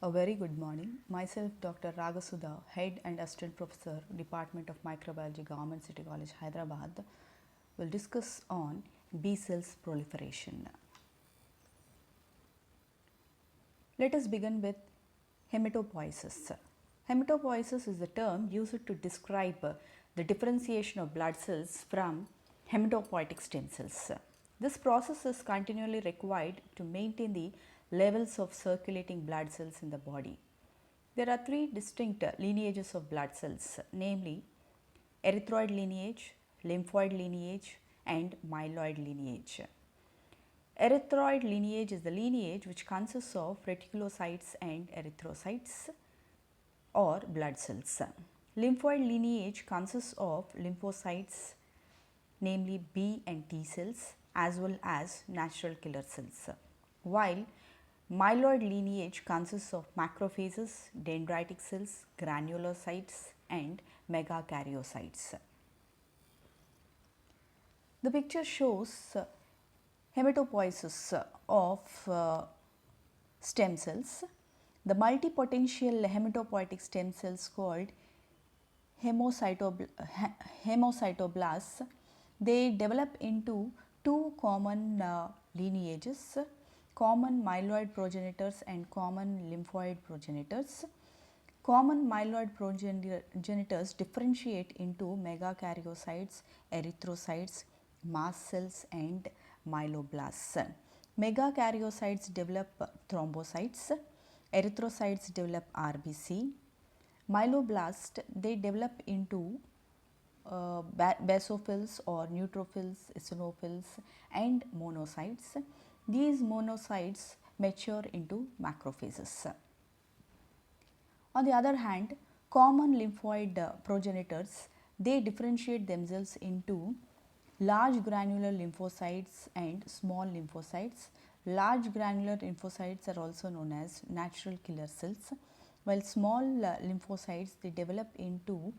A very good morning. Myself, Dr. Ragasudha, Head and Assistant Professor, Department of Microbiology, Government City College, Hyderabad, will discuss on B cells proliferation. Let us begin with hematopoiesis. Hematopoiesis is the term used to describe the differentiation of blood cells from hematopoietic stem cells. This process is continually required to maintain the levels of circulating blood cells in the body. There are three distinct lineages of blood cells, namely erythroid lineage, lymphoid lineage, and myeloid lineage. Erythroid lineage is the lineage which consists of reticulocytes and erythrocytes or blood cells. Lymphoid lineage consists of lymphocytes, namely B and T cells, as well as natural killer cells, while myeloid lineage consists of macrophages, dendritic cells, granulocytes, and megakaryocytes. The picture shows hematopoiesis of stem cells. The multipotential hematopoietic stem cells called hemocytoblasts, they develop into two common lineages, common myeloid progenitors and common lymphoid progenitors. Common myeloid progenitors differentiate into megakaryocytes, erythrocytes, mast cells, and myeloblasts. Megakaryocytes develop thrombocytes, erythrocytes develop RBC, myeloblasts they develop into basophils or neutrophils, eosinophils, and monocytes. These monocytes mature into macrophages. On the other hand, common lymphoid progenitors, they differentiate themselves into large granular lymphocytes and small lymphocytes. Large granular lymphocytes are also known as natural killer cells, while small lymphocytes they develop into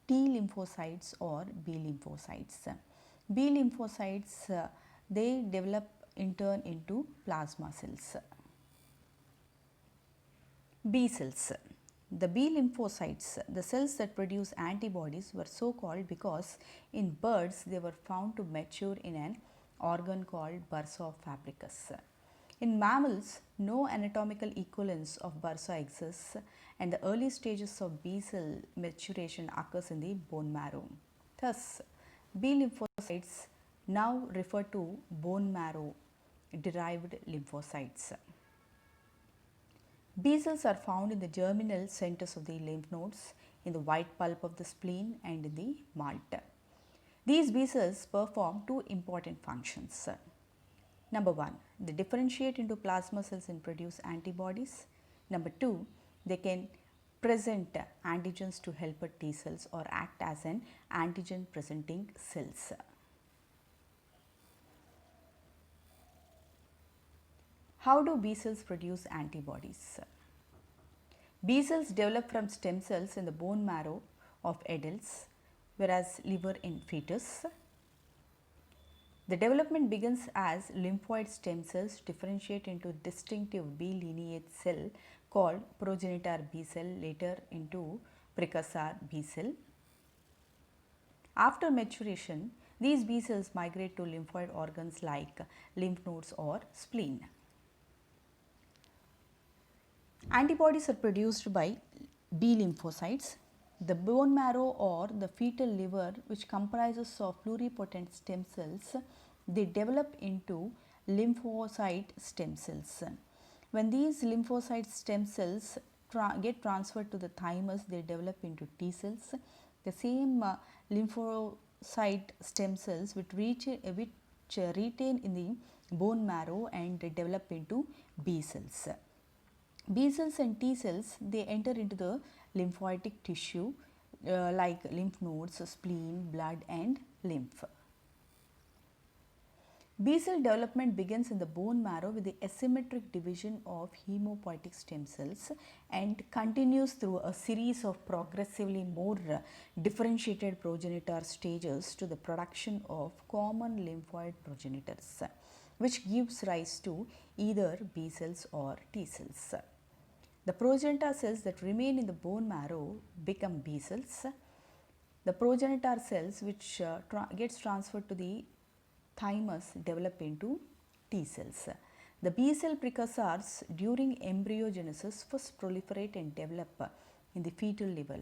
T lymphocytes or B lymphocytes. B lymphocytes they develop in turn into plasma cells. B cells. The B lymphocytes, the cells that produce antibodies, were so called because in birds they were found to mature in an organ called bursa fabricus. In mammals, no anatomical equivalence of bursa exists, and the early stages of B cell maturation occurs in the bone marrow. Thus, B lymphocytes now refer to bone marrow derived lymphocytes. B cells are found in the germinal centers of the lymph nodes, in the white pulp of the spleen, and in the malt. These B cells perform two important functions. Number 1, they differentiate into plasma cells and produce antibodies. Number 2, they can present antigens to helper T cells or act as an antigen presenting cells. How do B cells produce antibodies? B cells develop from stem cells in the bone marrow of adults, whereas liver in fetus. The development begins as lymphoid stem cells differentiate into distinctive B lineage cell called progenitor B cell, later into precursor B cell. After maturation, these B cells migrate to lymphoid organs like lymph nodes or spleen. Antibodies are produced by B lymphocytes. The bone marrow or the fetal liver, which comprises of pluripotent stem cells, they develop into lymphocyte stem cells. When these lymphocyte stem cells get transferred to the thymus, they develop into T cells. The same lymphocyte stem cells which retain in the bone marrow and they develop into B cells. B cells and T cells they enter into the lymphocytic tissue like lymph nodes, spleen, blood, and lymph. B cell development begins in the bone marrow with the asymmetric division of hemopoietic stem cells and continues through a series of progressively more differentiated progenitor stages to the production of common lymphoid progenitors, which gives rise to either B cells or T cells. The progenitor cells that remain in the bone marrow become B cells. The progenitor cells which gets transferred to the thymus develop into T cells. The B cell precursors during embryogenesis first proliferate and develop in the fetal level.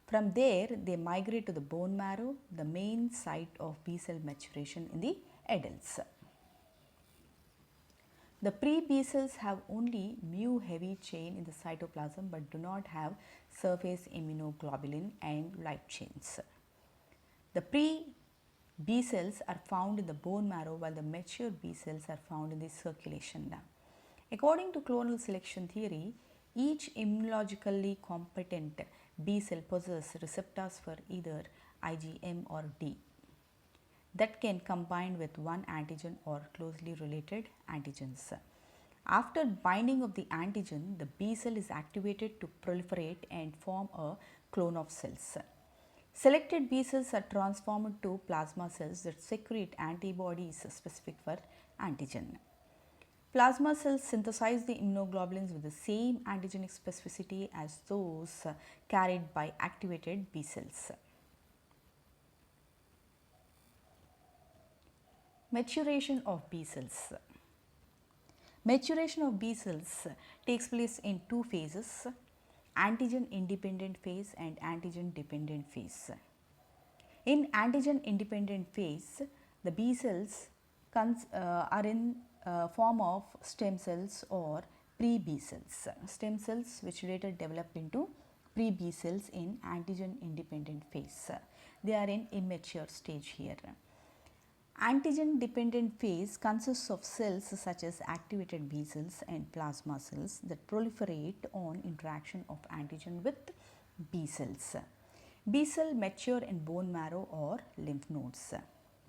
From there, they migrate to the bone marrow, the main site of B cell maturation in the adults. The pre-B cells have only mu heavy chain in the cytoplasm but do not have surface immunoglobulin and light chains. The pre-B cells are found in the bone marrow while the mature B cells are found in the circulation. According to clonal selection theory, each immunologically competent B cell possesses receptors for either IgM or D that can combine with one antigen or closely related antigens. After binding of the antigen, the B cell is activated to proliferate and form a clone of cells. Selected B cells are transformed to plasma cells that secrete antibodies specific for antigen. Plasma cells synthesize the immunoglobulins with the same antigenic specificity as those carried by activated B cells. Maturation of B cells. Maturation of B cells takes place in two phases, antigen independent phase and antigen dependent phase. In antigen independent phase, the B cells are in form of stem cells or pre-B cells. Stem cells which later develop into pre-B cells in antigen independent phase. They are in immature stage here. Antigen dependent phase consists of cells such as activated B cells and plasma cells that proliferate on interaction of antigen with B cells. B cell mature in bone marrow or lymph nodes.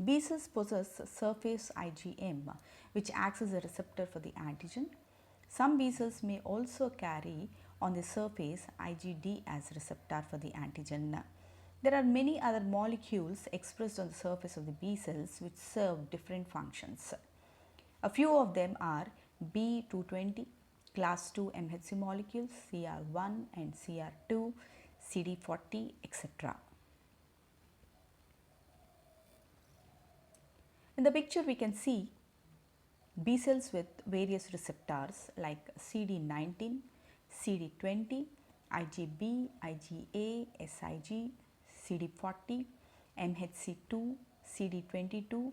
B cells possess surface IgM which acts as a receptor for the antigen. Some B cells may also carry on the surface IgD as receptor for the antigen. There are many other molecules expressed on the surface of the B cells which serve different functions. A few of them are B220, class 2 MHC molecules, CR1 and CR2, CD40, etc. In the picture we can see B cells with various receptors like CD19, CD20, IgB, IgA, SIG, CD40, MHC2, CD22,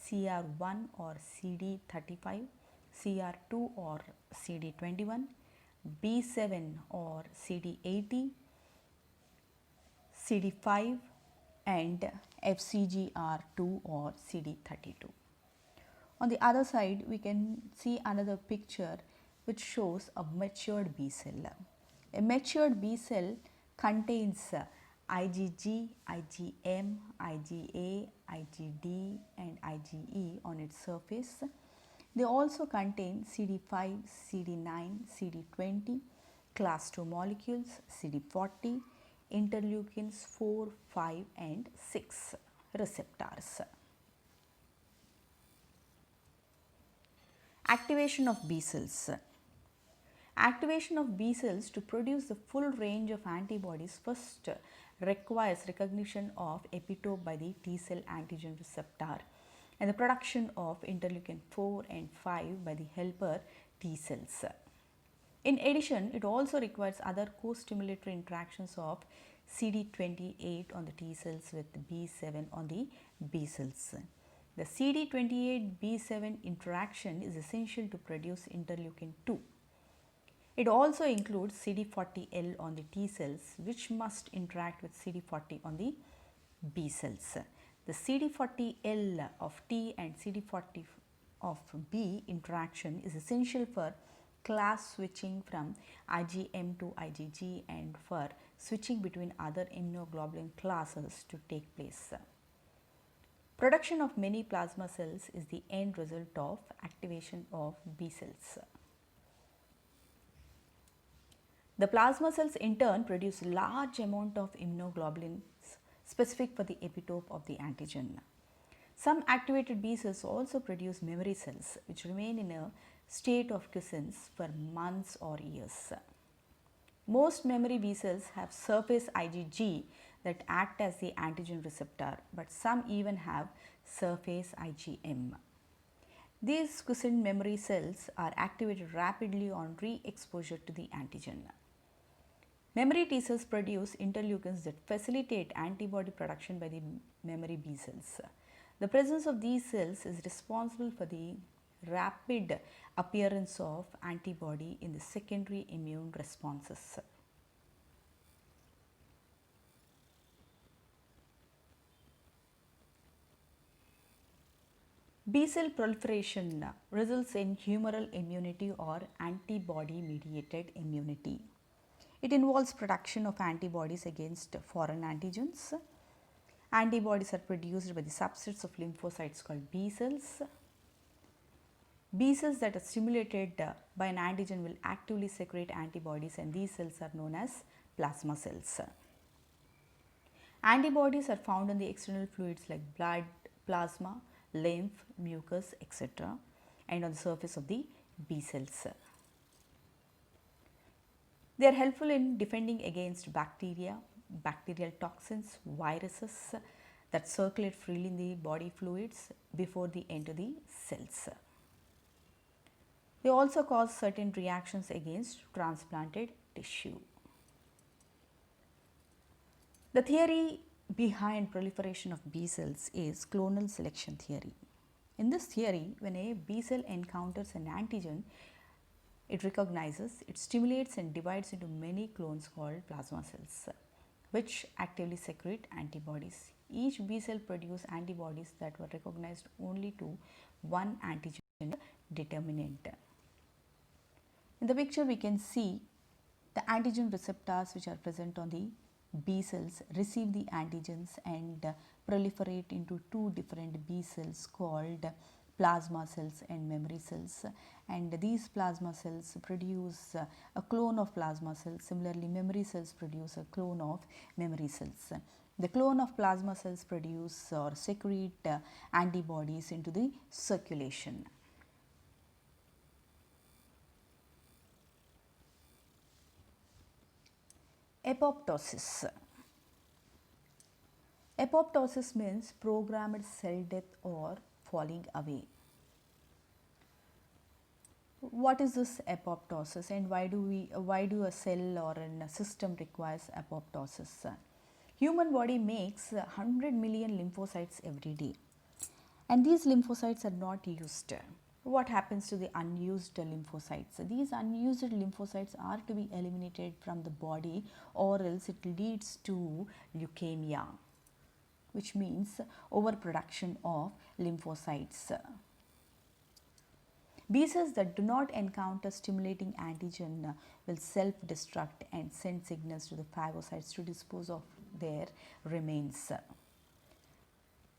CR1 or CD35, CR2 or CD21, B7 or CD80, CD5 and FCGR2 or CD32. On the other side, we can see another picture which shows a matured B cell. A matured B cell contains IgG, IgM, IgA, IgD and IgE on its surface. They also contain CD5, CD9, CD20, class 2 molecules, CD40, interleukins 4, 5 and 6 receptors. Activation of B cells. Activation of B cells to produce the full range of antibodies first requires recognition of epitope by the T cell antigen receptor and the production of interleukin 4 and 5 by the helper T cells. In addition, it also requires other co-stimulatory interactions of CD28 on the T cells with B7 on the B cells. The CD28-B7 interaction is essential to produce interleukin 2. It also includes CD40L on the T cells which must interact with CD40 on the B cells. The CD40L of T and CD40 of B interaction is essential for class switching from IgM to IgG and for switching between other immunoglobulin classes to take place. Production of many plasma cells is the end result of activation of B cells. The plasma cells in turn produce large amount of immunoglobulins specific for the epitope of the antigen. Some activated B cells also produce memory cells which remain in a state of quiescence for months or years. Most memory B cells have surface IgG that act as the antigen receptor, but some even have surface IgM. These quiescent memory cells are activated rapidly on re-exposure to the antigen. Memory T cells produce interleukins that facilitate antibody production by the memory B cells. The presence of these cells is responsible for the rapid appearance of antibody in the secondary immune responses. B cell proliferation results in humoral immunity or antibody mediated immunity. It involves production of antibodies against foreign antigens. Antibodies are produced by the subsets of lymphocytes called B cells. B cells that are stimulated by an antigen will actively secrete antibodies, and these cells are known as plasma cells. Antibodies are found in the external fluids like blood, plasma, lymph, mucus, etc., and on the surface of the B cells. They are helpful in defending against bacteria, bacterial toxins, viruses that circulate freely in the body fluids before they enter the cells. They also cause certain reactions against transplanted tissue. The theory behind proliferation of B cells is clonal selection theory. In this theory, when a B cell encounters an antigen, it recognizes, it stimulates and divides into many clones called plasma cells, which actively secrete antibodies. Each B cell produces antibodies that were recognized only to one antigen determinant. In the picture, we can see the antigen receptors which are present on the B cells receive the antigens and proliferate into two different B cells called plasma cells and memory cells, and these plasma cells produce a clone of plasma cells. Similarly, memory cells produce a clone of memory cells. The clone of plasma cells produce or secrete antibodies into the circulation. Apoptosis. Apoptosis means programmed cell death or falling away. What is this apoptosis, and why do a cell or a system requires apoptosis? Human body makes 100 million lymphocytes every day, and these lymphocytes are not used. What happens to the unused lymphocytes? These unused lymphocytes are to be eliminated from the body, or else it leads to leukemia, which means overproduction of lymphocytes. B cells that do not encounter stimulating antigen will self-destruct and send signals to the phagocytes to dispose of their remains.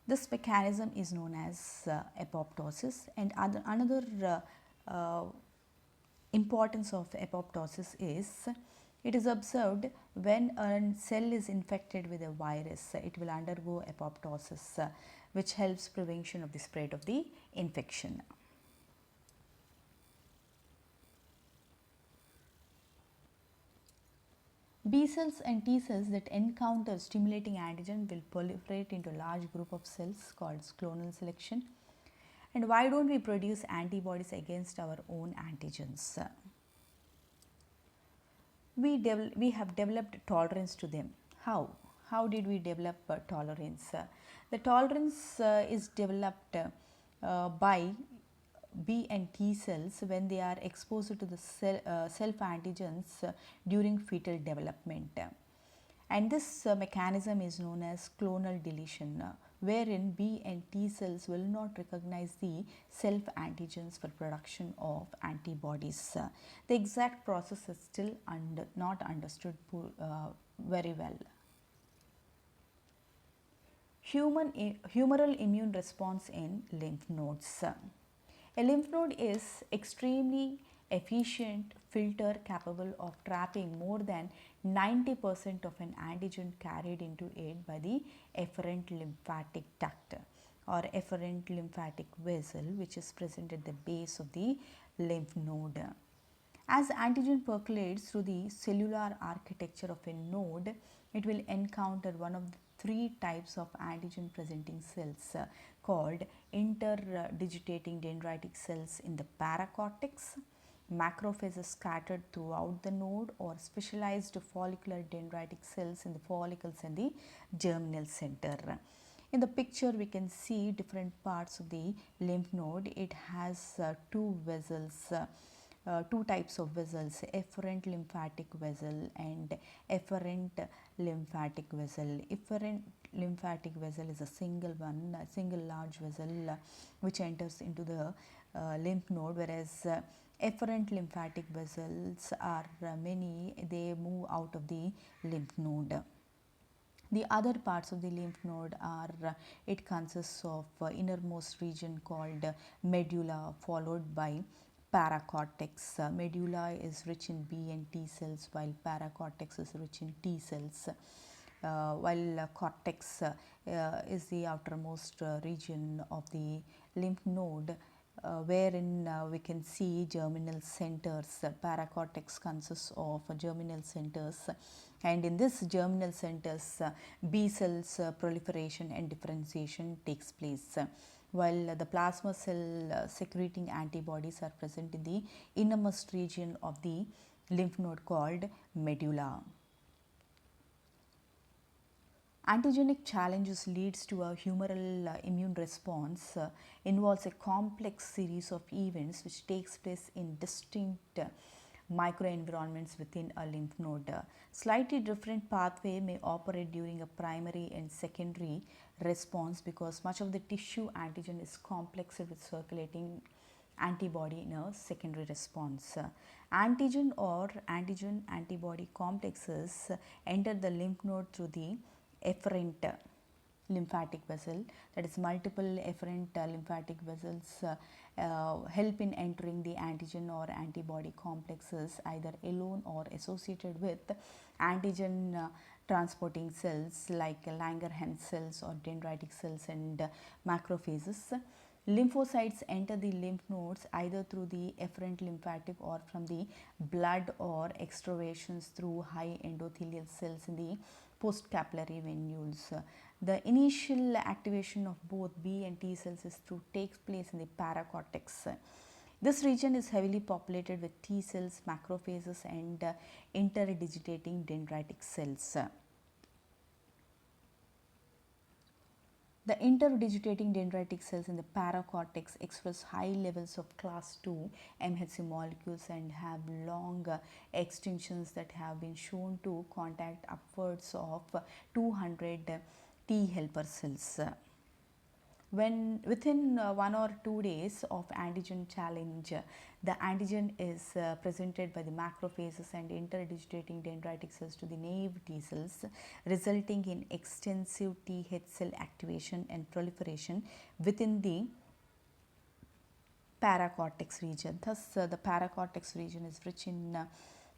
This mechanism is known as apoptosis, and another importance of apoptosis is it is observed when a cell is infected with a virus, it will undergo apoptosis, which helps prevention of the spread of the infection. B cells and T cells that encounter stimulating antigen will proliferate into a large group of cells called clonal selection. And why don't we produce antibodies against our own antigens? We have developed tolerance to them. How? How did we develop tolerance? The tolerance is developed by B and T cells when they are exposed to the self antigens during fetal development. And this mechanism is known as clonal deletion, wherein B and T cells will not recognize the self antigens for production of antibodies. The exact process is still not understood very well. Humoral immune response in lymph nodes. A lymph node is extremely efficient filter capable of trapping more than 90% of an antigen carried into it by the efferent lymphatic duct or efferent lymphatic vessel, which is present at the base of the lymph node. As antigen percolates through the cellular architecture of a node, it will encounter one of the three types of antigen presenting cells called interdigitating dendritic cells in the paracortex, macrophages scattered throughout the node, or specialized follicular dendritic cells in the follicles and the germinal center. In the picture we can see different parts of the lymph node. It has two vessels, two types of vessels, efferent lymphatic vessel and efferent lymphatic vessel. Efferent lymphatic vessel is a single one, a single large vessel which enters into the lymph node, whereas efferent lymphatic vessels are many, they move out of the lymph node. The other parts of the lymph node are, it consists of innermost region called medulla, followed by paracortex. Medulla is rich in B and T cells, while paracortex is rich in T cells. While cortex is the outermost region of the lymph node, wherein we can see germinal centers. Paracortex consists of germinal centers, and in this germinal centers B cells proliferation and differentiation takes place, while the plasma cell secreting antibodies are present in the innermost region of the lymph node called medulla. Antigenic challenges leads to a humoral immune response, involves a complex series of events which takes place in distinct microenvironments within a lymph node. Slightly different pathway may operate during a primary and secondary response because much of the tissue antigen is complexed with circulating antibody in a secondary response. Antigen or antigen-antibody complexes enter the lymph node through the efferent lymphatic vessel, that is multiple efferent lymphatic vessels help in entering the antigen or antibody complexes either alone or associated with antigen transporting cells like Langerhans cells or dendritic cells and macrophages. Lymphocytes enter the lymph nodes either through the efferent lymphatic or from the blood or extravasations through high endothelial cells in the postcapillary venules. The initial activation of both B and T cells takes place in the paracortex. This region is heavily populated with T cells, macrophages and interdigitating dendritic cells. The interdigitating dendritic cells in the paracortex express high levels of class 2 MHC molecules and have long extensions that have been shown to contact upwards of 200 T helper cells. When within 1 or 2 days of antigen challenge, the antigen is presented by the macrophages and interdigitating dendritic cells to the naive T cells, resulting in extensive T cell activation and proliferation within the paracortex region. Thus, the paracortex region is rich in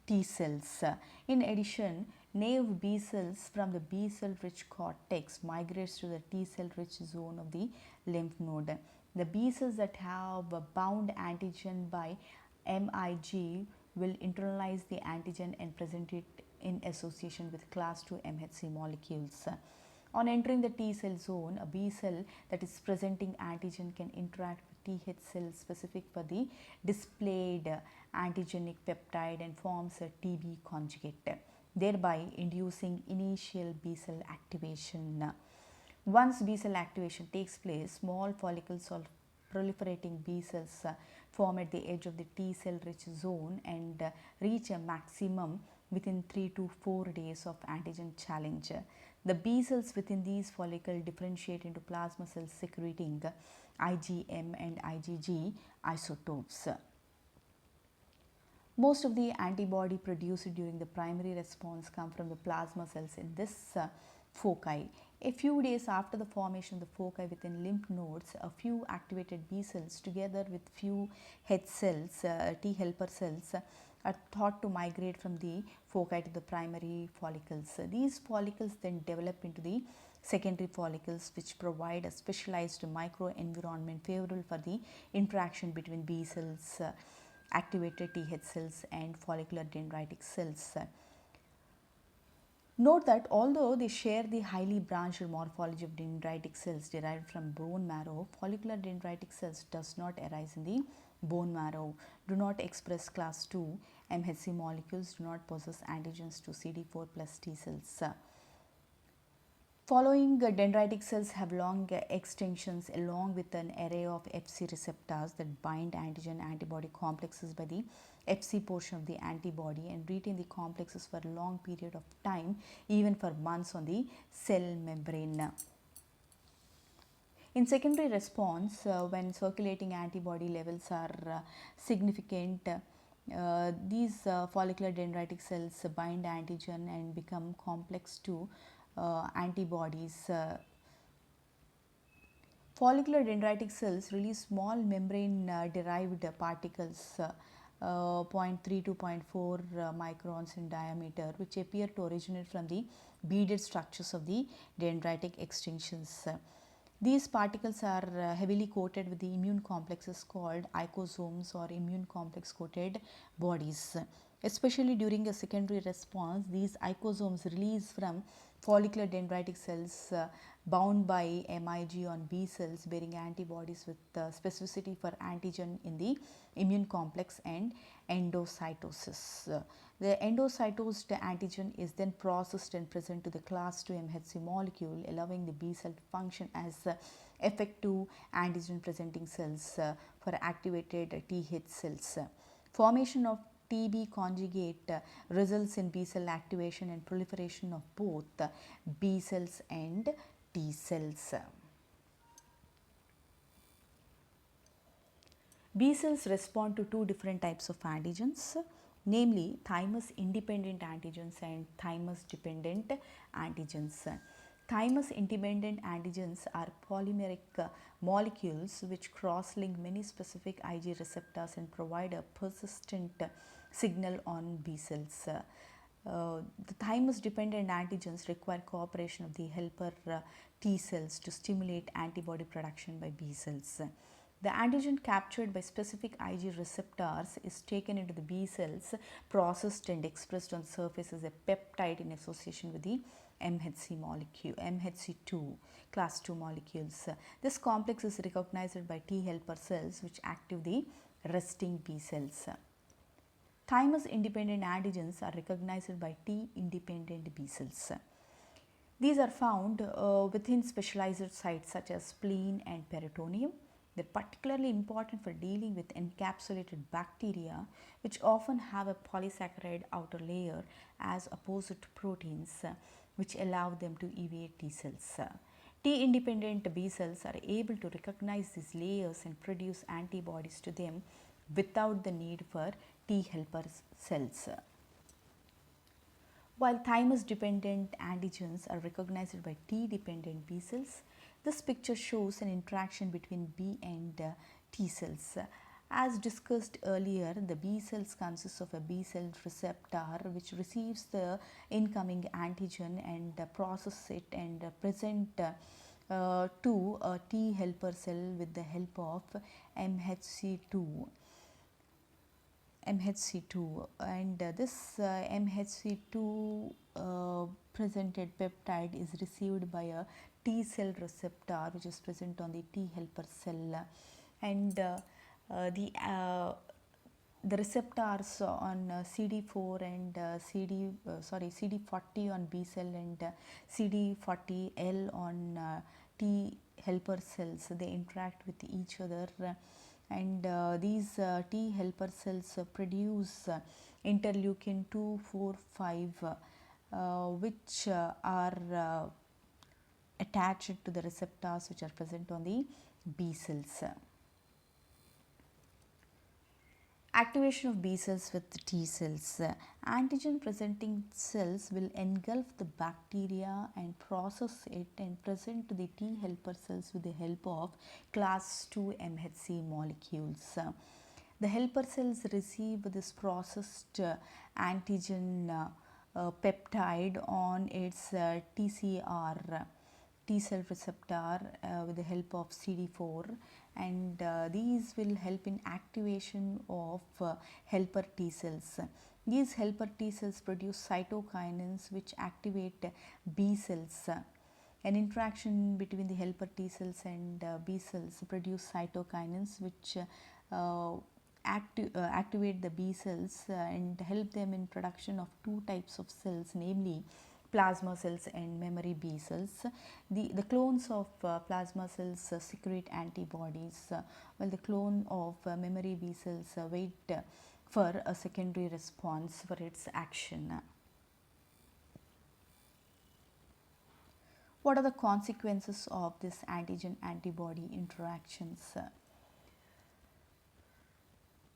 T cells. In addition, naive B cells from the B cell rich cortex migrates to the T cell rich zone of the lymph node. The B cells that have bound antigen by MIG will internalize the antigen and present it in association with class 2 MHC molecules. On entering the T cell zone, a B cell that is presenting antigen can interact with Th cell specific for the displayed antigenic peptide and forms a TB conjugate, thereby inducing initial B cell activation. Once B cell activation takes place, small follicles of proliferating B cells form at the edge of the T cell rich zone and reach a maximum within 3 to 4 days of antigen challenge. The B cells within these follicles differentiate into plasma cells secreting IgM and IgG isotopes. Most of the antibody produced during the primary response come from the plasma cells in this foci. A few days after the formation of the foci within lymph nodes, a few activated B cells together with few H cells, T helper cells, are thought to migrate from the foci to the primary follicles. These follicles then develop into the secondary follicles, which provide a specialized microenvironment favorable for the interaction between B cells activated Th cells and follicular dendritic cells. Note that although they share the highly branched morphology of dendritic cells derived from bone marrow, follicular dendritic cells does not arise in the bone marrow, do not express class 2 MHC molecules, do not possess antigens to CD4 plus T cells. Following dendritic cells have long extensions along with an array of Fc receptors that bind antigen-antibody complexes by the Fc portion of the antibody and retain the complexes for a long period of time, even for months on the cell membrane. In secondary response, when circulating antibody levels are significant, these follicular dendritic cells bind antigen and become complex to antibodies. Follicular dendritic cells release small membrane derived particles 0.3 to 0.4 microns in diameter, which appear to originate from the beaded structures of the dendritic extensions. These particles are heavily coated with the immune complexes called icosomes or immune complex coated bodies. Especially during a secondary response, these icosomes release from follicular dendritic cells bound by MIG on B cells bearing antibodies with specificity for antigen in the immune complex and endocytosis. The endocytosed antigen is then processed and present to the class 2 MHC molecule, allowing the B cell to function as effective antigen presenting cells for activated Th cells. Formation of TB conjugate results in B cell activation and proliferation of both B cells and T cells. B cells respond to two different types of antigens, namely thymus independent antigens and thymus dependent antigens. Thymus independent antigens are polymeric molecules which cross-link many specific Ig receptors and provide a persistent signal on B cells. The thymus dependent antigens require cooperation of the helper T cells to stimulate antibody production by B cells. The antigen captured by specific Ig receptors is taken into the B cells, processed and expressed on the surface as a peptide in association with the MHC molecule, MHC2 class 2 molecules. This complex is recognized by T helper cells which active the resting B cells. Thymus independent antigens are recognized by T independent B cells. These are found within specialized sites such as spleen and peritoneum. They're particularly important for dealing with encapsulated bacteria, which often have a polysaccharide outer layer as opposed to proteins, which allow them to evade T cells. T independent B cells are able to recognize these layers and produce antibodies to them without the need for T helper cells. While thymus dependent antigens are recognized by T dependent B cells, this picture shows an interaction between B and T cells. As discussed earlier, the B cells consist of a B cell receptor which receives the incoming antigen and processes it and present to a T helper cell with the help of MHC2 and this MHC2 presented peptide is received by a T cell receptor which is present on the T helper cell, and the receptors on CD4 and CD40 on B cell and CD40L on T helper cells, they interact with each other, and these T helper cells produce interleukin 2, 4, 5 which are attached to the receptors which are present on the B cells. Activation of B cells with T cells. Antigen presenting cells will engulf the bacteria and process it and present to the T helper cells with the help of class 2 MHC molecules. The helper cells receive this processed antigen peptide on its TCR T cell receptor with the help of CD4, and these will help in activation of helper T cells. These helper T cells produce cytokinins which activate B cells. An interaction between the helper T cells and B cells produce cytokinins which activate the B cells and help them in production of two types of cells, namely plasma cells and memory B cells. The clones of plasma cells secrete antibodies, while the clone of memory B cells wait for a secondary response for its action. What are the consequences of this antigen-antibody interactions?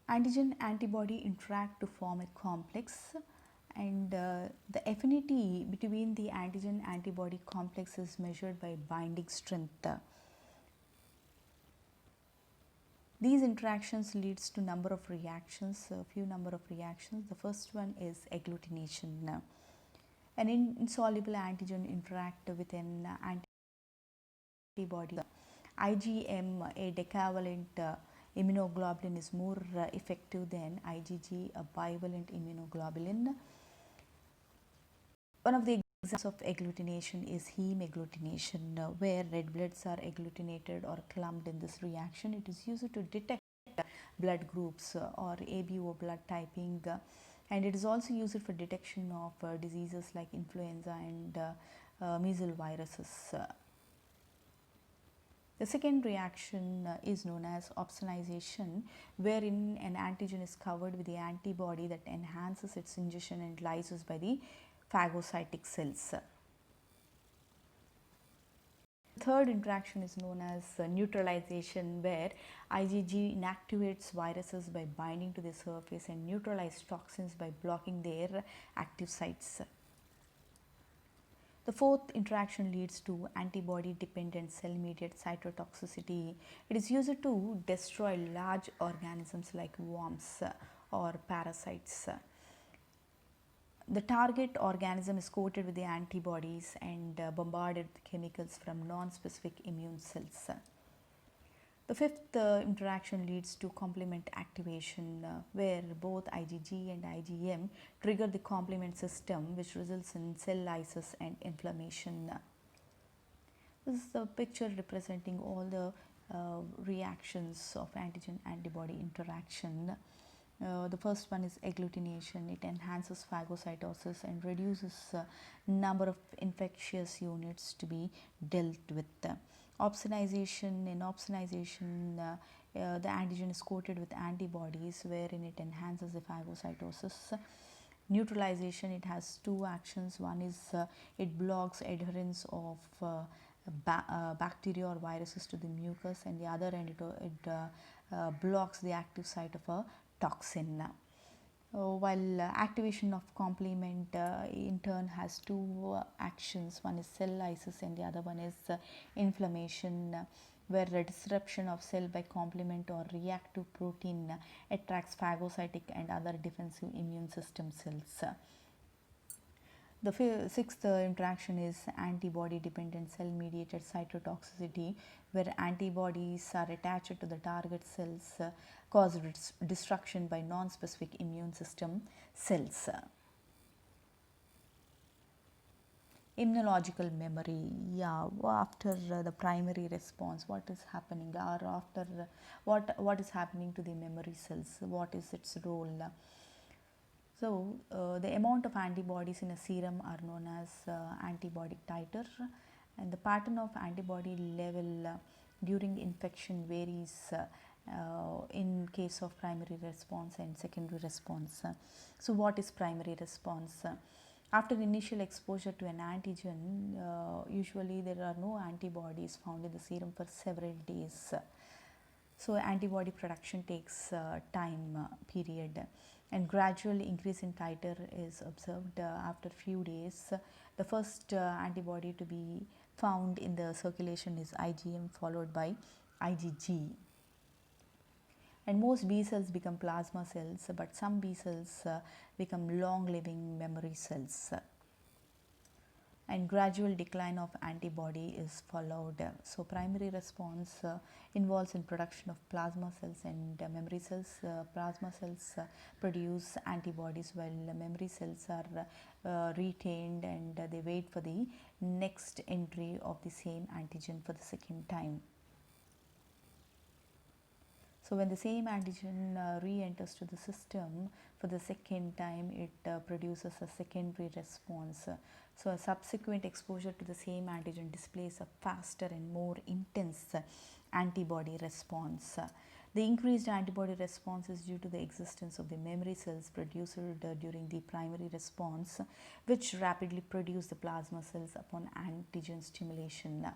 Antigen-antibody interact to form a complex, and the affinity between the antigen-antibody complex is measured by binding strength. These interactions leads to number of reactions, a few number of reactions. The first one is agglutination. An insoluble antigen interact with an antibody. IgM, a decavalent immunoglobulin, is more effective than IgG, a bivalent immunoglobulin. One of the examples of agglutination is heme agglutination, where red bloods are agglutinated or clumped in this reaction. It is used to detect blood groups or ABO blood typing, and it is also used for detection of diseases like influenza and measles viruses. The second reaction is known as opsonization, wherein an antigen is covered with the antibody that enhances its ingestion and lysis by the phagocytic cells. The third interaction is known as neutralization, where IgG inactivates viruses by binding to the surface and neutralizes toxins by blocking their active sites. The fourth interaction leads to antibody-dependent cell-mediated cytotoxicity. It is used to destroy large organisms like worms or parasites. The target organism is coated with the antibodies and bombarded with chemicals from non-specific immune cells. The fifth interaction leads to complement activation, where both IgG and IgM trigger the complement system, which results in cell lysis and inflammation. This is the picture representing all the reactions of antigen-antibody interaction. The first one is agglutination. It enhances phagocytosis and reduces number of infectious units to be dealt with. Opsonization. In opsonization, the antigen is coated with antibodies, wherein it enhances the phagocytosis. Neutralization, it has two actions. One is it blocks adherence of bacteria or viruses to the mucus, and the other end it blocks the active site of a toxin. While activation of complement in turn has two actions. One is cell lysis and the other one is inflammation, where a disruption of cell by complement or reactive protein attracts phagocytic and other defensive immune system cells. The sixth interaction is antibody-dependent cell-mediated cytotoxicity, where antibodies are attached to the target cells, cause destruction by non-specific immune system cells. Immunological memory, after the primary response, what is happening, or after what is happening to the memory cells, what is its role? So, the amount of antibodies in a serum are known as antibody titer, and the pattern of antibody level during infection varies in case of primary response and secondary response. So, what is primary response? After initial exposure to an antigen, usually there are no antibodies found in the serum for several days. So, antibody production takes time period, and gradual increase in titer is observed after few days. The first antibody to be found in the circulation is IgM, followed by IgG. And most B cells become plasma cells, but some B cells become long living memory cells. and gradual decline of antibody is followed. So primary response involves in production of plasma cells and memory cells. Plasma cells produce antibodies while memory cells are retained and they wait for the next entry of the same antigen for the second time. So when the same antigen re-enters to the system for the second time, it produces a secondary response. So a subsequent exposure to the same antigen displays a faster and more intense antibody response. The increased antibody response is due to the existence of the memory cells produced during the primary response, which rapidly produce the plasma cells upon antigen stimulation.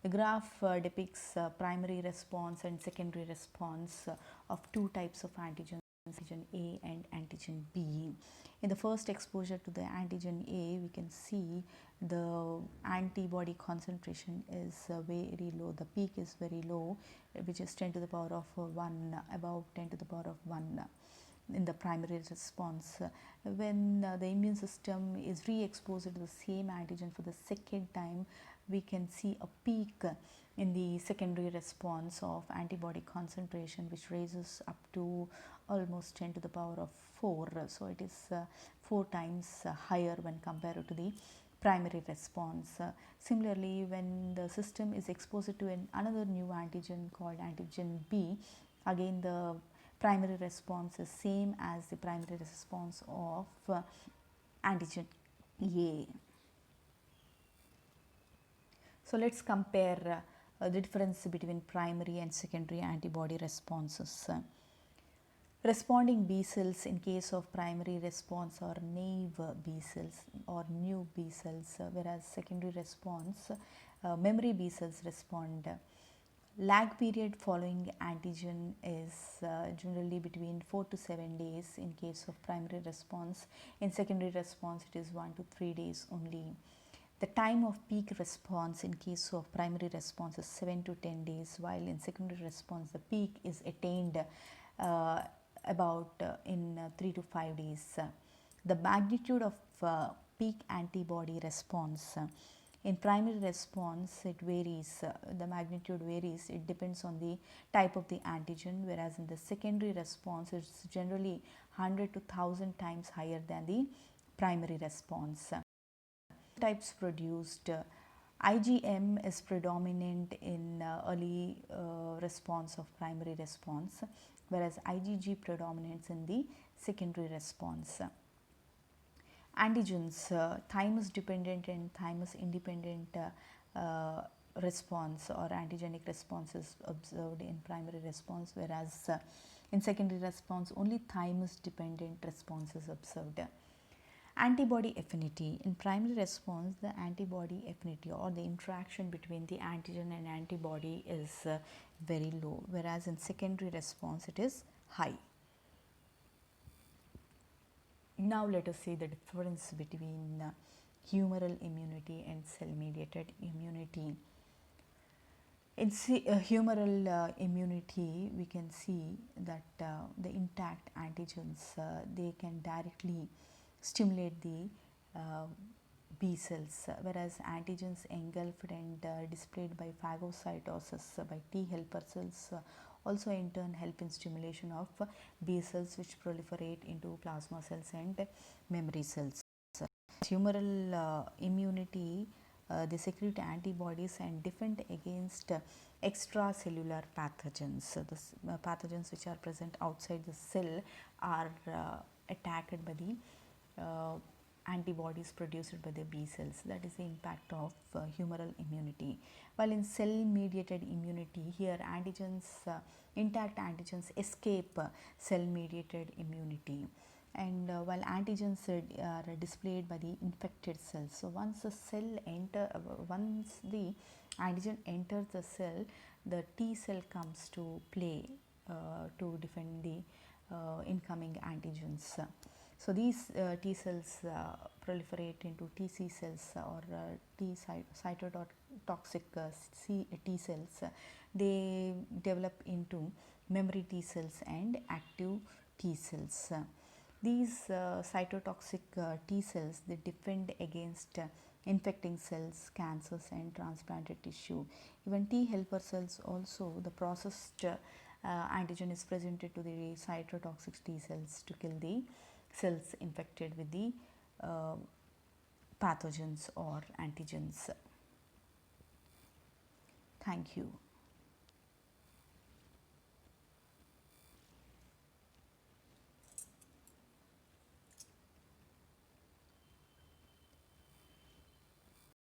The graph depicts primary response and secondary response of two types of antigens, antigen A and antigen B. In the first exposure to the antigen A, we can see the antibody concentration is very low. The peak is very low, which is 10 to the power of 1, above 10 to the power of 1 in the primary response. When the immune system is re-exposed to the same antigen for the second time, we can see a peak in the secondary response of antibody concentration, which raises up to almost 10 to the power of 4. So it is 4 times higher when compared to the primary response. Similarly, when the system is exposed to another new antigen called antigen B, again the primary response is same as the primary response of antigen A. So let's compare the difference between primary and secondary antibody responses. Responding B cells in case of primary response are naive B cells or new B cells, whereas secondary response, memory B cells respond. Lag period following antigen is generally between 4 to 7 days in case of primary response. In secondary response, it is 1 to 3 days only. The time of peak response in case of primary response is 7 to 10 days, while in secondary response the peak is attained in 3 to 5 days. The magnitude of peak antibody response. In primary response, it varies, the magnitude varies, it depends on the type of the antigen, whereas in the secondary response, it's generally 100 to 1000 times higher than the primary response. Types produced, IgM is predominant in early response of primary response, whereas IgG predominates in the secondary response. Antigens, thymus dependent and thymus independent response or antigenic response is observed in primary response, whereas in secondary response only thymus dependent response is observed. Antibody affinity. In primary response, the antibody affinity or the interaction between the antigen and antibody is very low, whereas in secondary response it is high. Now let us see the difference between humoral immunity and cell-mediated immunity. In humoral immunity, we can see that the intact antigens, they can directly stimulate the B cells, whereas antigens engulfed and displayed by phagocytosis by T helper cells also in turn help in stimulation of B cells, which proliferate into plasma cells and memory cells. Humoral immunity, they secrete antibodies and defend against extracellular pathogens. The pathogens which are present outside the cell are attacked by the antibodies produced by the B cells. That is the impact of humoral immunity. While in cell mediated immunity, here antigens, intact antigens escape cell mediated immunity, and while antigens are displayed by the infected cells. So once the antigen enters the cell, the T cell comes to play to defend the incoming antigens. So these T cells proliferate into TC cells or T cytotoxic T cells. They develop into memory T cells and active T cells. These cytotoxic T cells, they defend against infecting cells, cancers and transplanted tissue. Even T helper cells also, the processed antigen is presented to the cytotoxic T cells to kill the cells infected with the pathogens or antigens. Thank you.